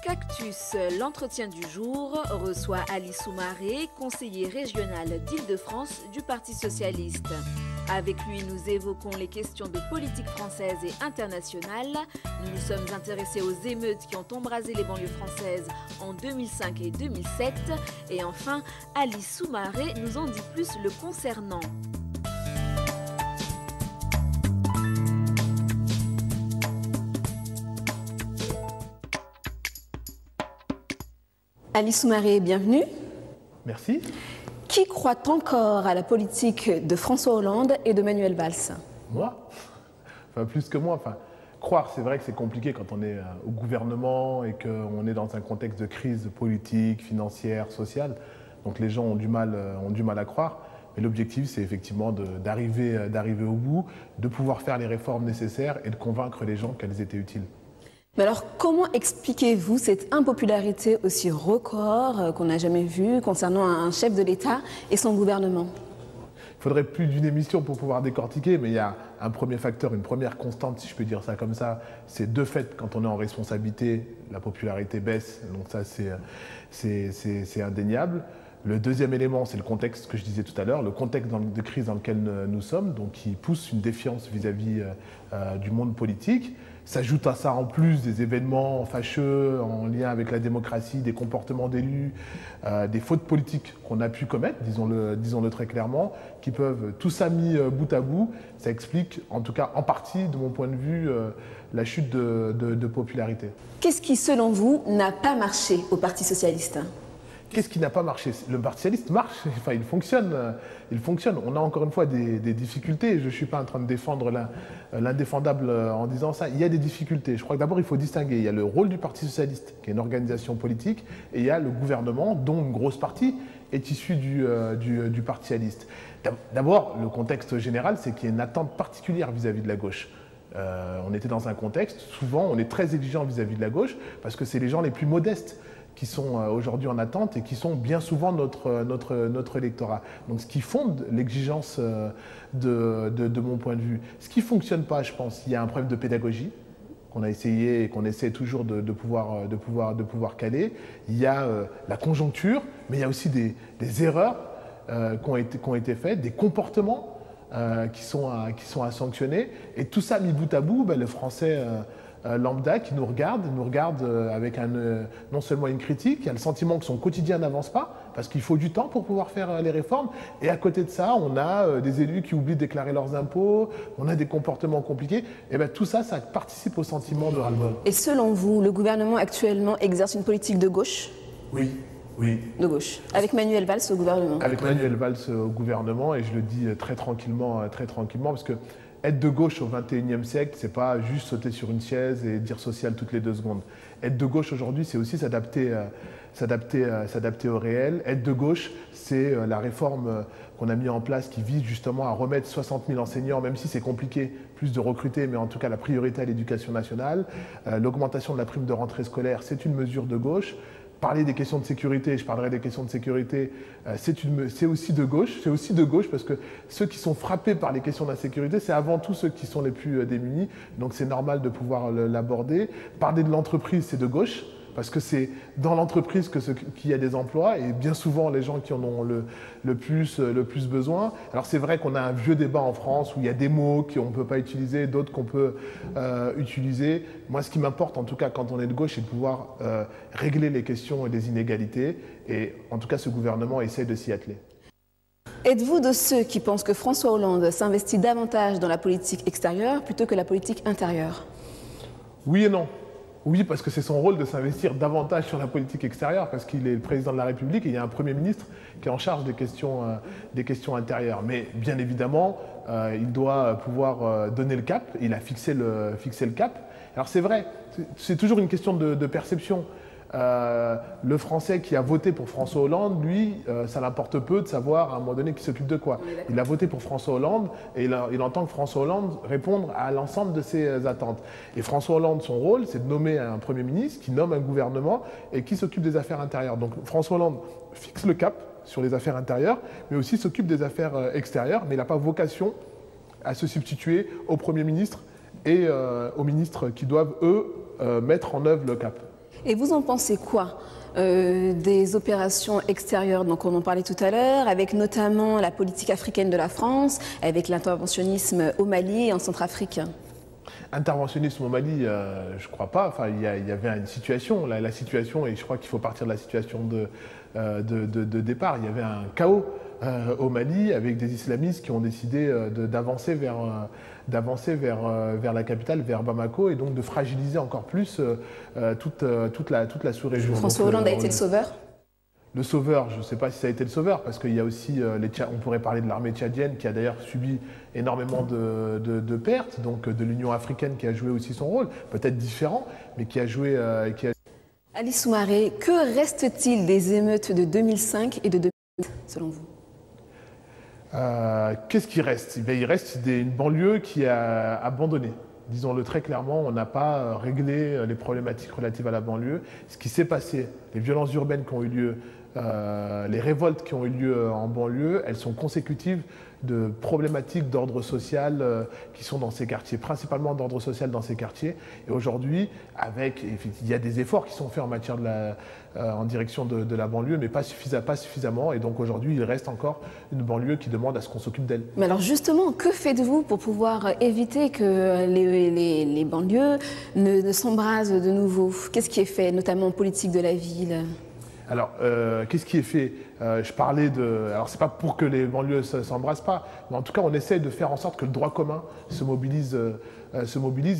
Cactus, l'entretien du jour reçoit Ali Soumaré, conseiller régional d'Île-de-France du Parti socialiste. Avec lui, nous évoquons les questions de politique française et internationale. Nous nous sommes intéressés aux émeutes qui ont embrasé les banlieues françaises en 2005 et 2007. Et enfin, Ali Soumaré nous en dit plus le concernant. Ali Soumaré, bienvenue. Merci. Qui croit encore à la politique de François Hollande et de Manuel Valls? Moi? Enfin, plus que moi. Enfin, croire, c'est vrai que c'est compliqué quand on est au gouvernement et qu'on est dans un contexte de crise politique, financière, sociale. Donc les gens ont du mal à croire. Mais l'objectif, c'est effectivement d'arriver au bout, de pouvoir faire les réformes nécessaires et de convaincre les gens qu'elles étaient utiles. Mais alors, comment expliquez-vous cette impopularité aussi record qu'on n'a jamais vue concernant un chef de l'État et son gouvernement? Il faudrait plus d'une émission pour pouvoir décortiquer, mais il y a un premier facteur, une première constante, si je peux dire ça comme ça, c'est de fait, quand on est en responsabilité, la popularité baisse, donc ça c'est indéniable. Le deuxième élément, c'est le contexte que je disais tout à l'heure, le contexte de crise dans lequel nous sommes, donc qui pousse une défiance vis-à-vis du monde politique. S'ajoute à ça en plus des événements fâcheux en lien avec la démocratie, des comportements d'élus, des fautes politiques qu'on a pu commettre, disons-le très clairement, qui peuvent, tout ça mis bout à bout, ça explique, en tout cas en partie, de mon point de vue, la chute de popularité. Qu'est-ce qui, selon vous, n'a pas marché au Parti socialiste ? Qu'est-ce qui n'a pas marché? Le Parti socialiste marche, enfin il fonctionne. On a encore une fois des difficultés. Je ne suis pas en train de défendre l'indéfendable en disant ça. Il y a des difficultés. Je crois que d'abord il faut distinguer. Il y a le rôle du Parti socialiste, qui est une organisation politique, et il y a le gouvernement, dont une grosse partie est issue du Parti socialiste. D'abord, le contexte général, c'est qu'il y a une attente particulière vis-à-vis de la gauche. On était dans un contexte, souvent on est très exigeant vis-à-vis de la gauche, parce que c'est les gens les plus modestes qui sont aujourd'hui en attente et qui sont bien souvent notre électorat. Donc ce qui fonde l'exigence de mon point de vue. Ce qui ne fonctionne pas, je pense, il y a un problème de pédagogie qu'on a essayé et qu'on essaie toujours de pouvoir caler. Il y a la conjoncture, mais il y a aussi des erreurs qui ont été faites, des comportements qui sont à sanctionner. Et tout ça mis bout à bout, le Français lambda qui nous regarde avec non seulement une critique, il y a le sentiment que son quotidien n'avance pas, parce qu'il faut du temps pour pouvoir faire les réformes, et à côté de ça, on a des élus qui oublient de déclarer leurs impôts, on a des comportements compliqués, et bien tout ça, ça participe au sentiment de ras-le-bol. Et selon vous, le gouvernement actuellement exerce une politique de gauche? Oui. De gauche. Avec Manuel Valls au gouvernement? Avec Manuel Valls au gouvernement, et je le dis très tranquillement, parce que être de gauche au XXIe siècle, c'est pas juste sauter sur une chaise et dire social toutes les 2 secondes. Être de gauche aujourd'hui, c'est aussi s'adapter au réel. Être de gauche, c'est la réforme qu'on a mis en place qui vise justement à remettre 60 000 enseignants, même si c'est compliqué, plus de recruter, mais en tout cas la priorité à l'éducation nationale. L'augmentation de la prime de rentrée scolaire, c'est une mesure de gauche. Parler des questions de sécurité, je parlerai des questions de sécurité, c'est aussi de gauche, parce que ceux qui sont frappés par les questions d'insécurité, c'est avant tout ceux qui sont les plus démunis, donc c'est normal de pouvoir l'aborder. Parler de l'entreprise, c'est de gauche, parce que c'est dans l'entreprise qu'il y a des emplois, et bien souvent les gens qui en ont le plus besoin. Alors c'est vrai qu'on a un vieux débat en France où il y a des mots qu'on ne peut pas utiliser, d'autres qu'on peut utiliser. Moi, ce qui m'importe, en tout cas quand on est de gauche, c'est de pouvoir régler les questions et les inégalités, et en tout cas ce gouvernement essaie de s'y atteler. Êtes-vous de ceux qui pensent que François Hollande s'investit davantage dans la politique extérieure plutôt que la politique intérieure? Oui et non. Oui, parce que c'est son rôle de s'investir davantage sur la politique extérieure, parce qu'il est le président de la République et il y a un Premier ministre qui est en charge des questions intérieures. Mais bien évidemment, il doit pouvoir donner le cap. Il a fixé le cap. Alors c'est vrai, c'est toujours une question de perception. Le Français qui a voté pour François Hollande, lui, ça l'importe peu de savoir à un moment donné qui s'occupe de quoi. Il a voté pour François Hollande et il entend que François Hollande répondre à l'ensemble de ses attentes. Et François Hollande, son rôle, c'est de nommer un Premier ministre qui nomme un gouvernement et qui s'occupe des affaires intérieures. Donc François Hollande fixe le cap sur les affaires intérieures, mais aussi s'occupe des affaires extérieures, mais il n'a pas vocation à se substituer au Premier ministre et aux ministres qui doivent, eux, mettre en œuvre le cap. Et vous en pensez quoi des opérations extérieures, donc on en parlait tout à l'heure, avec notamment la politique africaine de la France, avec l'interventionnisme au Mali et en Centrafrique? Interventionnisme au Mali, je ne crois pas. Enfin, il y avait une situation, la situation, et je crois qu'il faut partir de la situation de départ. Il y avait un chaos au Mali avec des islamistes qui ont décidé d'avancer vers la capitale, vers Bamako, et donc de fragiliser encore plus toute la sous-région. François Hollande a été le sauveur? Le sauveur, je ne sais pas si ça a été le sauveur, parce qu'il y a aussi, on pourrait parler de l'armée tchadienne qui a d'ailleurs subi énormément de pertes, donc de l'Union africaine qui a joué aussi son rôle, peut-être différent, mais qui a joué... Ali Soumaré, que reste-t-il des émeutes de 2005 et de 2008, selon vous? Qu'est-ce qui reste? Il reste une banlieue qui a abandonné. Disons-le très clairement, on n'a pas réglé les problématiques relatives à la banlieue. Ce qui s'est passé, les violences urbaines qui ont eu lieu, les révoltes qui ont eu lieu en banlieue, elles sont consécutives de problématiques d'ordre social qui sont dans ces quartiers, principalement d'ordre social dans ces quartiers. Et aujourd'hui, il y a des efforts qui sont faits en matière en direction de la banlieue, mais pas suffisamment. Et donc aujourd'hui, il reste encore une banlieue qui demande à ce qu'on s'occupe d'elle. Mais alors justement, que faites-vous pour pouvoir éviter que les banlieues ne s'embrasent de nouveau? Qu'est-ce qui est fait, notamment en politique de la ville? Alors, qu'est-ce qui est fait? Je parlais de... Alors, c'est pas pour que les banlieues ne s'embrassent pas, mais en tout cas, on essaie de faire en sorte que le droit commun se mobilise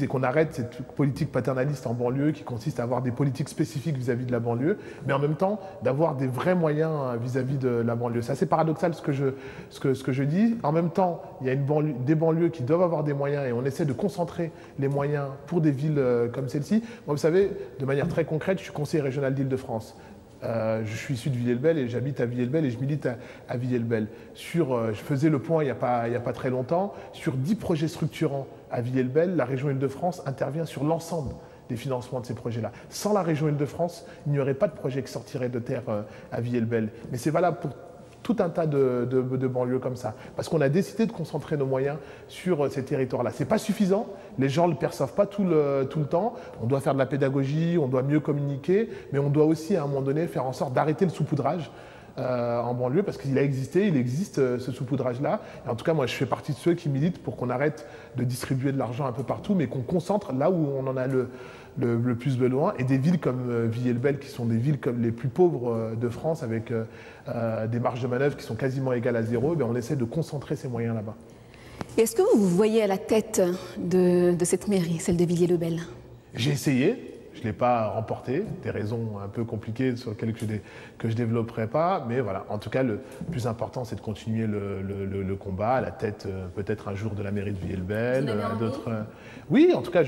et qu'on arrête cette politique paternaliste en banlieue qui consiste à avoir des politiques spécifiques vis-à-vis de la banlieue, mais en même temps, d'avoir des vrais moyens vis-à-vis de la banlieue. C'est assez paradoxal ce que je dis. En même temps, il y a des banlieues qui doivent avoir des moyens et on essaie de concentrer les moyens pour des villes comme celle-ci. Moi, vous savez, de manière très concrète, je suis conseiller régional d'Île-de-France. Je suis issu de Villiers-le-Bel et j'habite à Villiers-le-Bel et je milite à Villiers-le-Bel. Je faisais le point il n'y a pas très longtemps. Sur 10 projets structurants à Villiers-le-Bel, la région Île-de-France intervient sur l'ensemble des financements de ces projets-là. Sans la région Île-de-France, il n'y aurait pas de projet qui sortirait de terre à Villiers-le-Bel. Mais c'est valable pour tout un tas de banlieues comme ça. Parce qu'on a décidé de concentrer nos moyens sur ces territoires-là. Ce n'est pas suffisant, les gens ne le perçoivent pas tout le temps. On doit faire de la pédagogie, on doit mieux communiquer, mais on doit aussi à un moment donné faire en sorte d'arrêter le saupoudrage en banlieue, parce qu'il existe ce saupoudrage-là. En tout cas, moi, je fais partie de ceux qui militent pour qu'on arrête de distribuer de l'argent un peu partout, mais qu'on concentre là où on en a le plus besoin. Et des villes comme Villiers-le-Bel, qui sont des villes comme les plus pauvres de France, avec des marges de manœuvre qui sont quasiment égales à zéro, on essaie de concentrer ces moyens là-bas. Est-ce que vous vous voyez à la tête de cette mairie, celle de Villiers-le-Bel? J'ai essayé. Je ne l'ai pas remporté, des raisons un peu compliquées sur lesquelles que je ne développerai pas. Mais voilà, en tout cas, le plus important, c'est de continuer le combat à la tête peut-être un jour de la mairie de Villiers-le-Bel. Oui, en tout cas,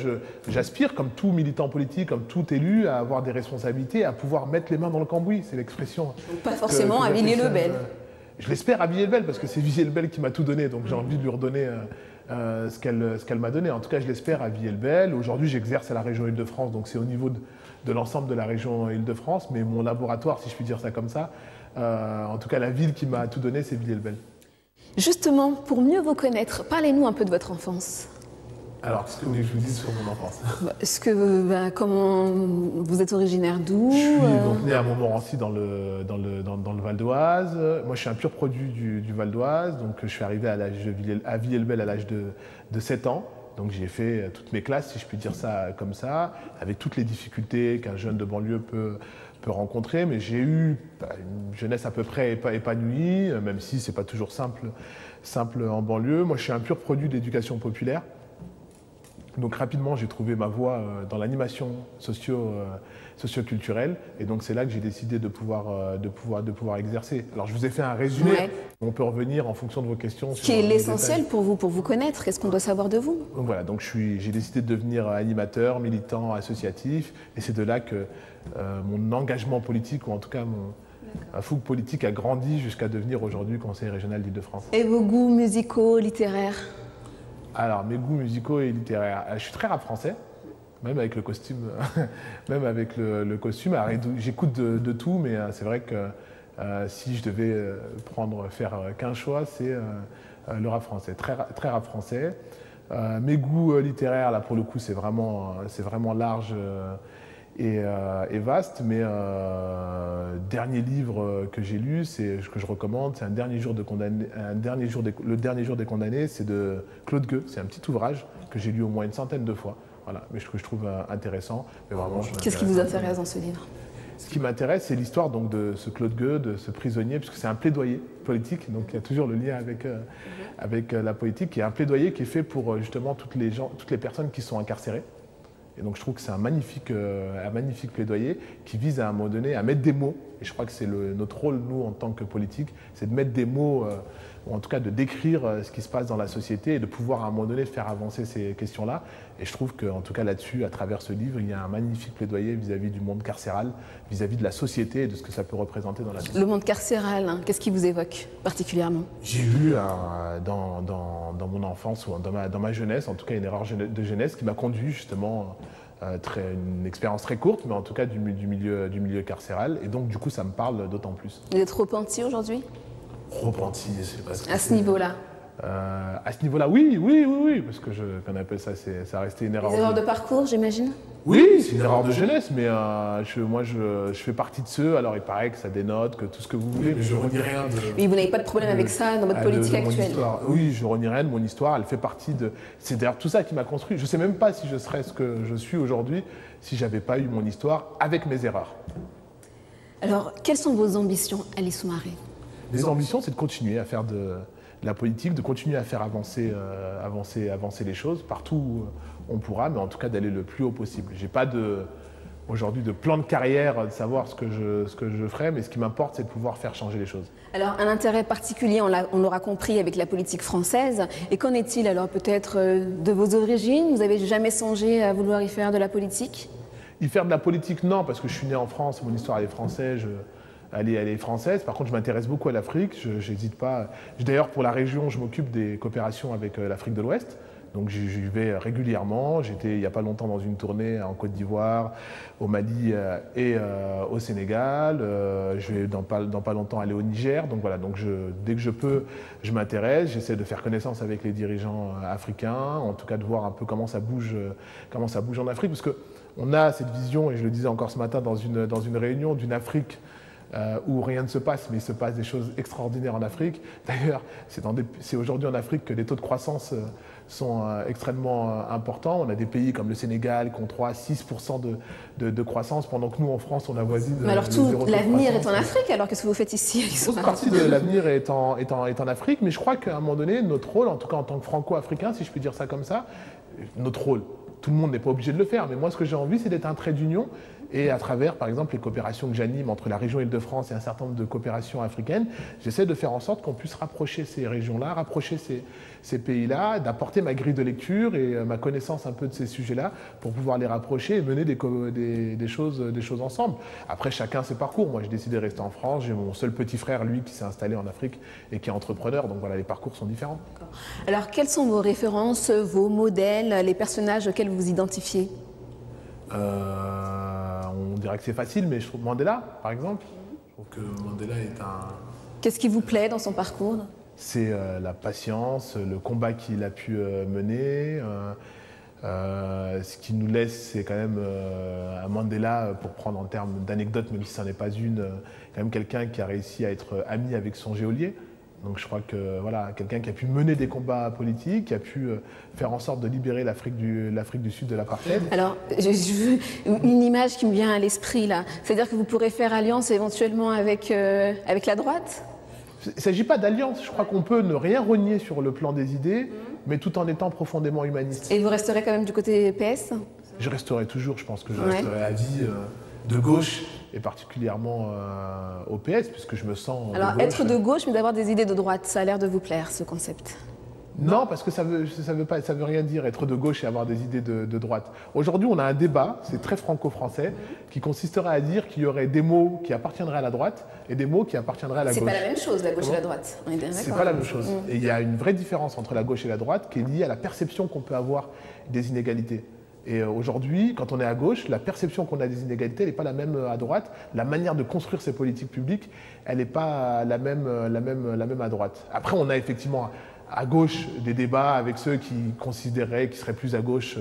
j'aspire, comme tout militant politique, comme tout élu, à avoir des responsabilités, à pouvoir mettre les mains dans le cambouis. C'est l'expression. Pas forcément à Villiers-le-Bel. Je l'espère à Villiers-le-Bel, parce que c'est Villiers-le-Bel qui m'a tout donné, donc j'ai envie de lui redonner ce qu'elle m'a donné. En tout cas, je l'espère à Villiers-le-Bel. Aujourd'hui, j'exerce à la région Île-de-France, donc c'est au niveau de l'ensemble de la région Île-de-France, mais mon laboratoire, si je puis dire ça comme ça, en tout cas, la ville qui m'a tout donné, c'est Villiers-le-Bel. Justement, pour mieux vous connaître, parlez-nous un peu de votre enfance. Alors, qu'est-ce que vous voulez que je vous dise sur mon enfance? Comment vous êtes originaire d'où? Je suis donc né à Montmorency dans le Val d'Oise. Moi, je suis un pur produit du Val d'Oise. Donc, je suis arrivé à Villiers-le-Bel à l'âge de 7 ans. Donc, j'ai fait toutes mes classes, si je puis dire ça comme ça, avec toutes les difficultés qu'un jeune de banlieue peut rencontrer. Mais j'ai eu une jeunesse à peu près épanouie, même si ce n'est pas toujours simple en banlieue. Moi, je suis un pur produit d'éducation populaire. Donc rapidement, j'ai trouvé ma voie dans l'animation socio-culturelle, et donc c'est là que j'ai décidé de pouvoir exercer. Alors je vous ai fait un résumé, on peut revenir en fonction de vos questions. Ce qui est l'essentiel pour vous connaître, qu'est-ce qu'on doit savoir de vous? Donc voilà, donc j'ai décidé de devenir animateur, militant, associatif, et c'est de là que mon engagement politique, ou en tout cas ma fougue politique a grandi jusqu'à devenir aujourd'hui conseiller régional d'Île-de-France. Et vos goûts musicaux, littéraires? Alors, mes goûts musicaux et littéraires. Je suis très rap français, même avec le costume. Même avec le costume. J'écoute de tout, mais c'est vrai que si je devais faire qu'un choix, c'est le rap français. Très rap français. Mes goûts littéraires, là, pour le coup, c'est vraiment large et vaste, mais dernier livre que j'ai lu, que je recommande, c'est le dernier jour des condamnés, c'est de Claude Gueux. C'est un petit ouvrage que j'ai lu au moins une centaine de fois, voilà, mais que je trouve intéressant. Qu'est-ce qui vous intéresse dans ce livre? Ce qui m'intéresse, c'est l'histoire donc de ce Claude Gueux, de ce prisonnier, puisque c'est un plaidoyer politique, donc il y a toujours le lien avec la politique, et un plaidoyer qui est fait pour justement toutes les personnes qui sont incarcérées. Et donc je trouve que c'est un magnifique plaidoyer qui vise à un moment donné à mettre des mots, et je crois que c'est notre rôle, nous, en tant que politique, c'est de mettre des mots, ou en tout cas de décrire ce qui se passe dans la société et de pouvoir à un moment donné faire avancer ces questions-là. Et je trouve qu'en tout cas là-dessus, à travers ce livre, il y a un magnifique plaidoyer vis-à-vis du monde carcéral, vis-à-vis de la société et de ce que ça peut représenter dans la société. Le monde carcéral, hein, qu'est-ce qui vous évoque particulièrement? J'ai eu dans mon enfance ou dans ma jeunesse, en tout cas une erreur de jeunesse qui m'a conduit justement une expérience très courte, mais en tout cas du milieu carcéral. Et donc du coup, ça me parle d'autant plus. Vous êtes repenti aujourd'hui? Repenti, c'est pas ce que à ce niveau-là? À ce niveau-là, oui, parce que qu'on appelle ça, ça a resté une erreur. Des erreurs de parcours, j'imagine? Oui, c'est une erreur de jeunesse, mais moi je fais partie de ceux, alors il paraît que ça dénote, que tout ce que vous voulez, mais je renie rien de... Oui, vous n'avez pas de problème avec ça dans votre politique actuelle? Oui, je renie rien de mon histoire, elle fait partie de... C'est d'ailleurs tout ça qui m'a construit. Je ne sais même pas si je serais ce que je suis aujourd'hui si je n'avais pas eu mon histoire avec mes erreurs. Alors, quelles sont vos ambitions, Ali Soumaré? Les ambitions, c'est de continuer à faire de la politique, de continuer à faire avancer les choses partout où on pourra, mais en tout cas d'aller le plus haut possible. Je n'ai pas aujourd'hui de plan de carrière, de savoir ce que je ferai, mais ce qui m'importe, c'est de pouvoir faire changer les choses. Alors, un intérêt particulier, on l'aura compris, avec la politique française. Et qu'en est-il alors peut-être de vos origines? Vous n'avez jamais songé à vouloir y faire de la politique? Y faire de la politique, non, parce que je suis né en France, mon histoire elle est française. Elle est française. Par contre, je m'intéresse beaucoup à l'Afrique. Je n'hésite pas. D'ailleurs, pour la région, je m'occupe des coopérations avec l'Afrique de l'Ouest. Donc, j'y vais régulièrement. J'étais il n'y a pas longtemps dans une tournée en Côte d'Ivoire, au Mali et au Sénégal. Je vais dans pas longtemps aller au Niger. Donc voilà. Donc dès que je peux, je m'intéresse. J'essaie de faire connaissance avec les dirigeants africains. En tout cas, de voir un peu comment ça bouge en Afrique, parce que on a cette vision, et je le disais encore ce matin dans une réunion, d'une Afrique où rien ne se passe, mais il se passe des choses extraordinaires en Afrique. D'ailleurs, c'est aujourd'hui en Afrique que les taux de croissance sont extrêmement importants. On a des pays comme le Sénégal qui ont 3-6% de croissance, pendant que nous, en France, on avoisine... Mais alors, tout l'avenir est en Afrique, alors qu'est-ce que vous faites ici? Une grosse partie de l'avenir est en Afrique, mais je crois qu'à un moment donné, notre rôle, en tout cas en tant que franco-africain, si je puis dire ça comme ça, notre rôle, tout le monde n'est pas obligé de le faire, mais moi, ce que j'ai envie, c'est d'être un trait d'union. Et à travers, par exemple, les coopérations que j'anime entre la région Île-de-France et un certain nombre de coopérations africaines, j'essaie de faire en sorte qu'on puisse rapprocher ces régions-là, rapprocher ces pays-là, d'apporter ma grille de lecture et ma connaissance un peu de ces sujets-là pour pouvoir les rapprocher et mener des choses ensemble. Après, chacun ses parcours. Moi, j'ai décidé de rester en France. J'ai mon seul petit frère, lui, qui s'est installé en Afrique et qui est entrepreneur. Donc voilà, les parcours sont différents. Alors, quelles sont vos références, vos modèles, les personnages auxquels vous vous identifiez? On dirait que c'est facile, mais je trouve Mandela, par exemple. Je trouve que Mandela est un... Qu'est-ce qui vous plaît dans son parcours? C'est la patience, le combat qu'il a pu mener. Ce qui nous laisse, c'est quand même un Mandela, pour prendre en termes d'anecdote, même si ce n'en est pas une, quand même quelqu'un qui a réussi à être ami avec son geôlier. Donc je crois que voilà, quelqu'un qui a pu mener des combats politiques, qui a pu faire en sorte de libérer l'Afrique du Sud de l'apartheid. Alors, une image qui me vient à l'esprit là, c'est-à-dire que vous pourrez faire alliance éventuellement avec la droite? Il ne s'agit pas d'alliance, je crois qu'on peut ne rien renier sur le plan des idées, mais tout en étant profondément humaniste. Et vous resterez quand même du côté PS? Je resterai toujours, je pense que je resterai à vie de gauche, et particulièrement au PS, puisque je me sens Alors, de gauche. être de gauche, mais d'avoir des idées de droite, ça a l'air de vous plaire, ce concept? Non, parce que ça veut rien dire, être de gauche et avoir des idées de droite. Aujourd'hui, on a un débat, c'est très franco-français, qui consisterait à dire qu'il y aurait des mots qui appartiendraient à la droite et des mots qui appartiendraient à la gauche. C'est pas la même chose, la gauche et la droite. On est bien d'accord. C'est pas la même chose. Et il y a une vraie différence entre la gauche et la droite qui est liée à la perception qu'on peut avoir des inégalités. Et aujourd'hui, quand on est à gauche, la perception qu'on a des inégalités, elle n'est pas la même à droite. La manière de construire ces politiques publiques, elle n'est pas la même à droite. Après, on a effectivement à gauche des débats avec ceux qui considéraient qu'ils seraient plus à gauche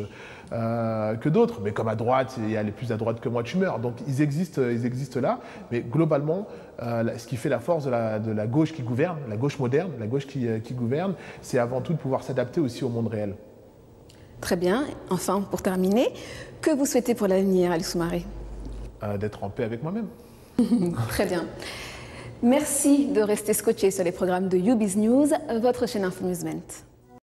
que d'autres, mais comme à droite, il y a les plus à droite que moi, tu meurs. Donc ils existent là, mais globalement, ce qui fait la force de la gauche qui gouverne, la gauche moderne, la gauche qui gouverne, c'est avant tout de pouvoir s'adapter aussi au monde réel. Très bien. Enfin, pour terminer, que vous souhaitez pour l'avenir, Ali Soumaré? D'être en paix avec moi-même. Très bien. Merci de rester scotché sur les programmes de YouBiz News, votre chaîne Infomusement.